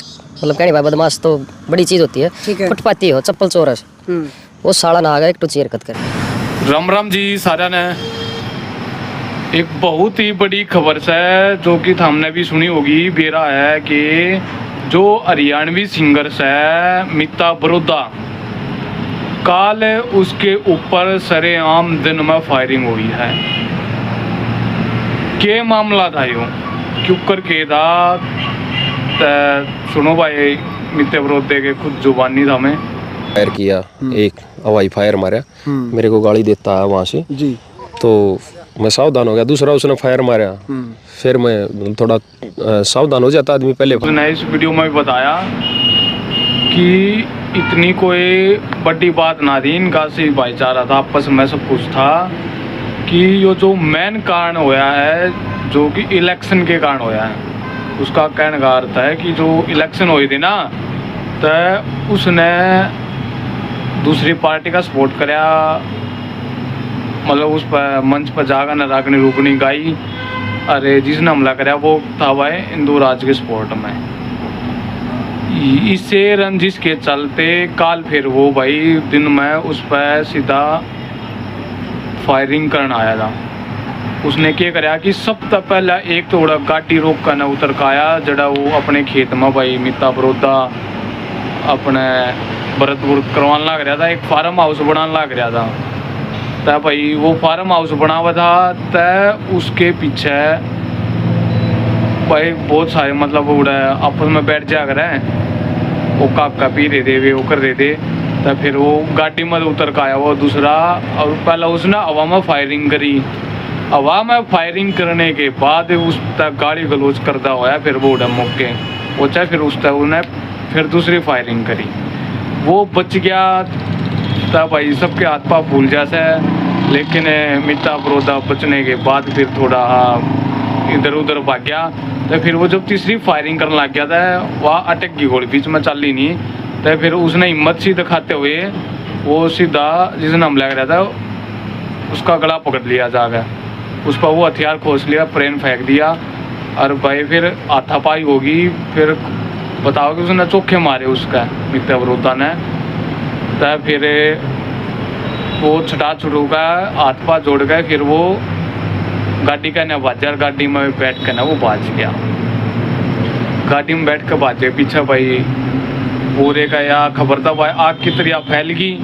मतलब कहने भाई बदमाश तो बड़ी चीज होती है, फुटपाती हो चप्पल चोरस वो साड़ा ना आ गया एक तो चेयर कत कर। राम राम जी सारा ने एक बहुत ही बड़ी खबर से जो कि हमने भी सुनी होगी बेरा है कि जो हरियाणवी सिंगर्स है मीता बरोदा काल उसके ऊपर सरेआम दिन में फायरिंग हुई है। के मामला था यो क्यों कर के था सुनो भाई मीते बरोदे के खुद जुबानी था मैं फायर किया, एक हवाई फायर मारा, मेरे को गाली देता है वहाँ से जी। तो मैं सावधान हो गया, दूसरा उसने फायर मारा, फिर मैं थोड़ा सावधान हो जाता आदमी पहले। उसने इस वीडियो में भी बताया कि इतनी कोई बड़ी बात ना थी, इनका से भाईचारा था, आपस में सब कुछ था कि ये जो मेन कारण होया है जो कि इलेक्शन के कारण होया है। उसका कहने का अर्थ है कि जो इलेक्शन हुई थी ना तो उसने दूसरी पार्टी का सपोर्ट कराया, मतलब उस पर मंच पर जाकर न रागनी रूपनी गाई। अरे जिसने हमला कराया वो था भाई हिंदू राज के सपोर्ट में। इससे रंजिश के चलते काल फिर वो भाई दिन में उस पर सीधा फायरिंग करना आया था। उसने क्या कराया कि सबसे पहला एक तो उड़ा गाड़ी रोक कर न उतर काया जड़ा वो अपने खेत में भाई मीता बरोदा अपने व्रत करवाने लग रहा था, एक फार्म हाउस बनाने लग रहा था। तो भाई वो फार्म हाउस बना हुआ था तो उसके पीछे भाई बहुत सारे मतलब उड़ा आपस में बैठ जा कर वो काका पी रहे थे, वे वो कर रहे थे। तो फिर वो गाड़ी में उतर का आया वो दूसरा, और पहला उसने हवा में फायरिंग करी। हवा में फायरिंग करने के बाद उस तक गाड़ी गलोच करता हुआ फिर वो उड़ा मौके वो चाहे फिर उस तक उन्हें फिर दूसरी फायरिंग करी, वो बच गया। तब भाई सबके हाथ पाँव फूल जैसे, लेकिन मीता बरोदा बचने के बाद फिर थोड़ा इधर उधर भाग गया। तो फिर वो जब तीसरी फायरिंग करने लग गया था वह अटक गई गोली, बीच में चल ही नहीं। तो फिर उसने हिम्मत सी दिखाते हुए वो सीधा जिसने हमला कराया था उसका गला पकड़ लिया जाकर, उस पर वो हथियार खोस लिया, प्रेन फेंक दिया। और भाई फिर हाथापाई होगी, फिर बताओ कि उसने चोखे मारे उसका मीता बरोदा ने। तो फिर वो छटा छुटू का हाथ पाँव जोड़ गए, फिर वो गाड़ी का न बाजार गाड़ी में बैठ कर ना वो भाज गया, गाड़ी में बैठ कर भाजे पीछे भाई पूरे का या खबर था भाई आग की तरह फैल गई।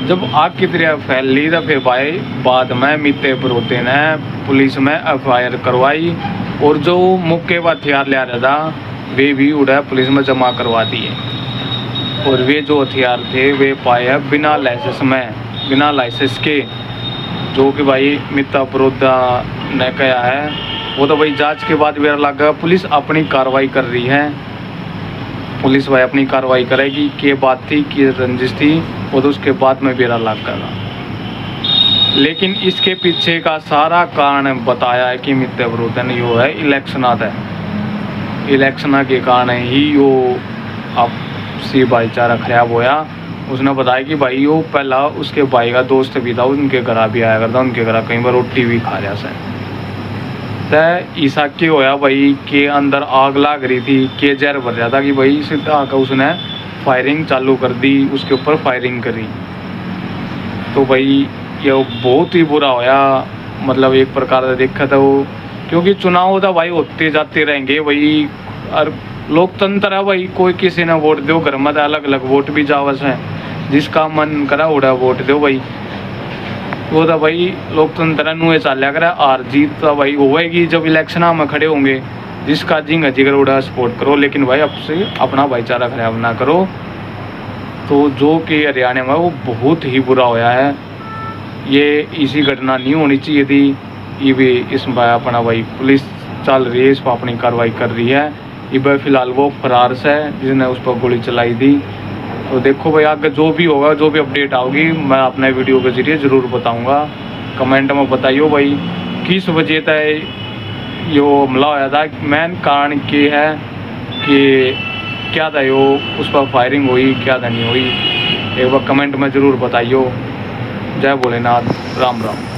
जब आग की तरह फैल ली तो फिर भाई बाद में मीते बरोदे ने पुलिस में एफआईआर करवाई और जो मौके पर हथियार ले रहा था वे भी उड़ा पुलिस में जमा करवा दिए। और वे जो हथियार थे वे पाए बिना लाइसेंस के, जो कि भाई मीता बरोदा ने कहा है। वो तो भाई जांच के बाद मेरा लगा पुलिस अपनी कार्रवाई कर रही है, पुलिस भाई अपनी कार्रवाई करेगी। कि बात थी कि रंजिश थी वो तो उसके बाद में बेरा लग गया। लेकिन इसके पीछे का सारा कारण बताया है कि मीता बरोदा ने यो है इलेक्शन के कारण ही यो आपसी भाईचारा खराब होया। उसने बताया कि भाई वो पहला उसके भाई का दोस्त भी था, उनके घर भी आया करता, उनके घर कई बार रोटी भी खा रहा से। तो ईसा के होया भाई के अंदर आग लग रही थी, के जहर भर रहा था कि भाई सीधा आकर उसने फायरिंग चालू कर दी, उसके ऊपर फायरिंग करी। तो भाई ये बहुत ही बुरा होया, मतलब एक प्रकार से देखा था वो, क्योंकि चुनाव था भाई होते जाते रहेंगे भाई, और लोकतंत्र है भाई, कोई किसी ने वोट दो, घर में अलग अलग वोट भी जावस है, जिसका मन करा उड़ा वोट दो भाई। वो तो भाई लोकतंत्र नुए चाल्या करा, हार जीत तो भाई होएगी जब इलेक्शन में खड़े होंगे, जिसका जिंग जिगर उड़ा सपोर्ट करो, लेकिन भाई आपसे अपना भाईचारा खराब ना करो। तो जो कि हरियाणा में वो बहुत ही बुरा होया है, ये इसी घटना नहीं होनी चाहिए थी। ये भी इसमें अपना भाई पुलिस चल रही है, इस पर अपनी कार्रवाई कर रही है। ये भाई फिलहाल वो फरार से है जिसने उस पर गोली चलाई थी। तो देखो भाई आगे जो भी होगा, जो भी अपडेट आओगी मैं अपने वीडियो के जरिए ज़रूर बताऊंगा। कमेंट में बताइए भाई किस वजह से यो हमला होया था, मेन कारण क्या है कि क्या था यो उस पर फायरिंग हुई, क्या था नहीं हुई, एक बार कमेंट में ज़रूर बताइए। जय भोलेनाथ, राम राम।